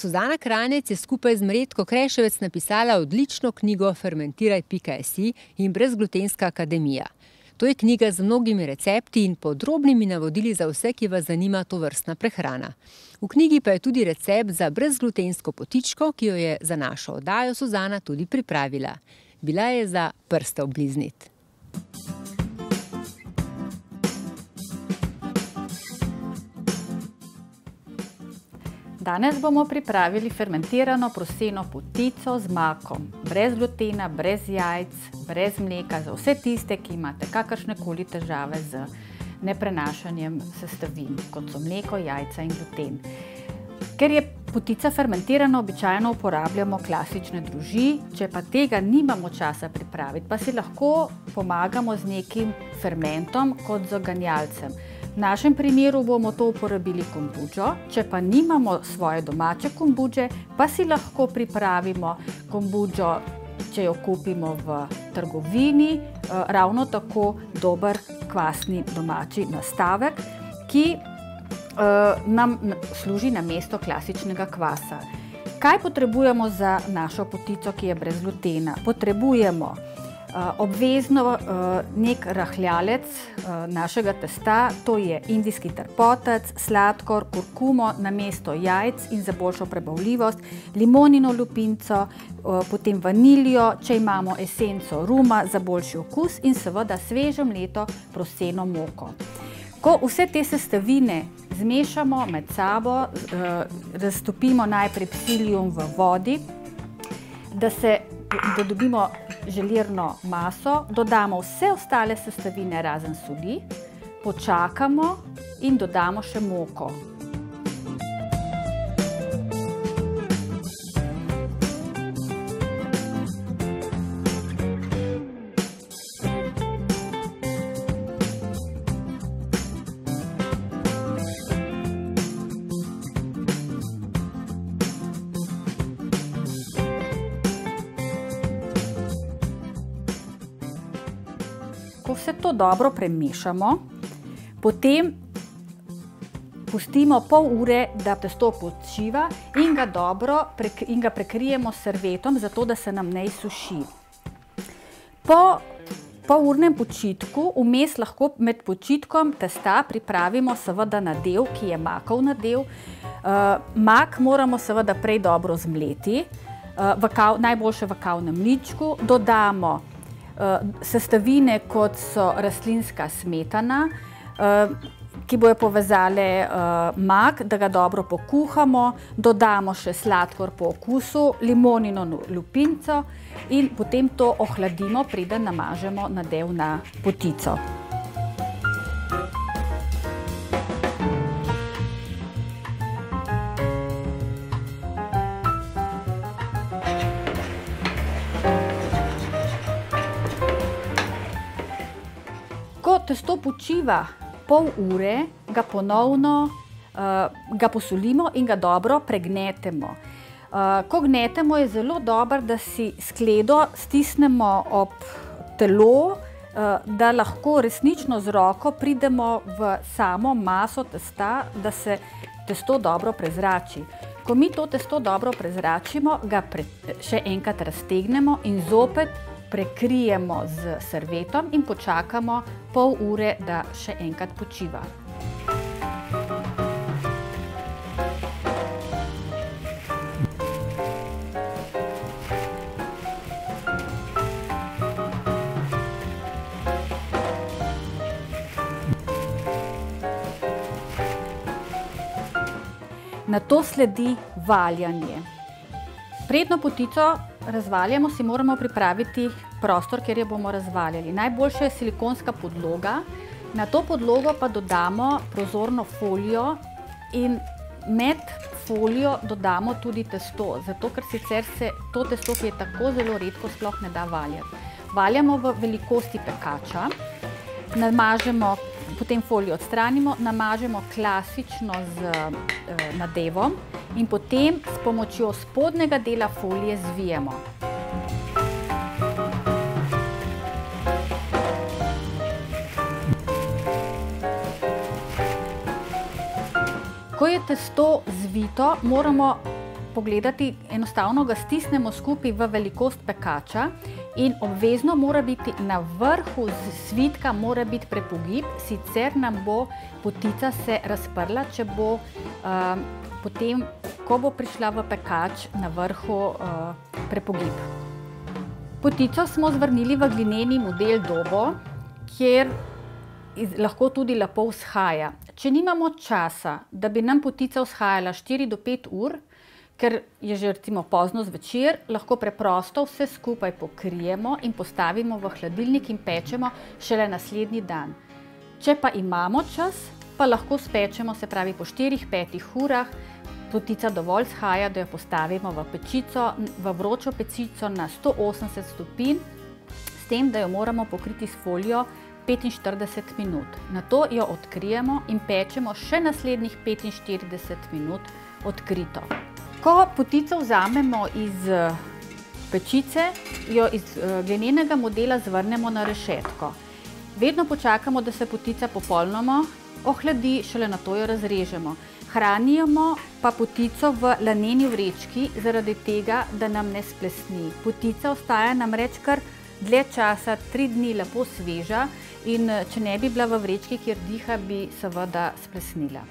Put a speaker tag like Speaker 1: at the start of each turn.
Speaker 1: Suzana Kranjec je skupaj z Mretko Kreševec napisala odlično knjigo Fermentiraj.si in Brezglutenska akademija. To je knjiga z mnogimi recepti in podrobnimi navodili za vse, ki vas zanima tovrstna prehrana. V knjigi pa je tudi recept za brezglutensko potičko, ki jo je za našo oddajo Suzana tudi pripravila. Bila je za prste oblizniti.
Speaker 2: Danes bomo pripravili fermentirano proseno potico z makom. Brez glutena, brez jajc, brez mleka, za vse tiste, ki imate kakršnekoli težave z neprenašanjem sestavin, kot so mleko, jajca in gluten. Ker je potica fermentirana, običajno uporabljamo klasične droži, če pa tega nimamo časa pripraviti, pa si lahko pomagamo z nekim fermentom kot z ganjalcem. V našem primeru bomo to uporabili kombudžo, če pa nimamo svoje domače kombudže, pa si lahko pripravimo kombudžo, če jo kupimo v trgovini, ravno tako dober kvasni domači nastavek, ki nam služi namesto klasičnega kvasa. Kaj potrebujemo za našo potico, ki je brez glutena? Potrebujemo obvezno nek rahljalec našega testa, to je indijski trpotec, sladkor, kurkumo namesto jajc in za boljšo prebavljivost, limonino lupinco, potem vaniljo, če imamo esenco ruma za boljši okus in seveda sveže mleto proseno moko. Ko vse te sestavine zmešamo med sabo, raztopimo najprej psilium v vodi, da dobimo želirno maso, dodamo vse ostale sestavine razen soli, počakamo in dodamo še moko. Ko vse to dobro premešamo, potem pustimo pol ure, da testo počiva in ga prekrijemo s servetom, zato da se nam ne izsuši. Po polurnem počitku, vmes lahko med počitkom testa pripravimo seveda nadev, ki je makov nadev. Mak moramo seveda prej dobro zmleti, najboljše v kavnem mličku, dodamo sestavine, kot so rastlinska smetana, ki bojo povezale mak, da ga dobro pokuhamo, dodamo še sladkor po okusu, limonino lupinco in potem to ohladimo, preden namažemo nadev na potico. Ko testo počiva pol ure, ga ponovno posolimo in ga dobro pregnetemo. Ko gnetemo, je zelo dobro, da si skledo stisnemo ob telo, da lahko resnično z roko pridemo v samo maso testa, da se testo dobro prezrači. Ko mi to testo dobro prezračimo, ga še enkrat raztegnemo in zopet prekrijemo z servetom in počakamo pol ure, da še enkrat počiva. Nato sledi valjanje. Predno potico razvaljamo, si moramo pripraviti prostor, kjer jo bomo razvaljali. Najboljša je silikonska podloga. Na to podlogo pa dodamo prozorno folijo in med folijo dodamo tudi testo, zato ker sicer se to testo, ki je tako zelo redko, sploh ne da valjati. Valjamo v velikosti pekača, namažemo, potem folijo odstranimo, namažemo klasično z nadevom in potem s pomočjo spodnjega dela folije zvijemo. Ko je testo zvito, moramo pogledati, enostavno ga stisnemo skupaj v velikost pekača in obvezno mora biti na vrhu svitka mora biti prepogib, sicer nam bo potica se razprla, če bo potem, ko bo prišla v pekač, na vrhu prepogib. Potico smo zvrnili v glineni model Dobo, kjer lahko tudi lepo vzhaja. Če nimamo časa, da bi nam potica vzhajala 4 do 5 ur, ker je že recimo pozno zvečer, lahko preprosto vse skupaj pokrijemo in postavimo v hladilnik in pečemo šele naslednji dan. Če pa imamo čas, pa lahko spečemo, se pravi po 4-5 urah, potica dovolj vzhaja, da jo postavimo v pečico, v vročo pečico na 180 stopinj, s tem, da jo moramo pokriti s folijo 45 minut. Nato jo odkrijemo in pečemo še naslednjih 45 minut odkrito. Ko potico vzamemo iz pečice, jo iz glinenega modela zvrnemo na rešetko. Vedno počakamo, da se potica popolnoma ohladi, šele nato jo razrežemo. Hranimo pa potico v laneni vrečki, zaradi tega, da nam ne splesni. Potica ostaja namreč kar dlje časa, 3 dni lepo sveža in če ne bi bila v vrečki, kjer diha, bi seveda splesnila.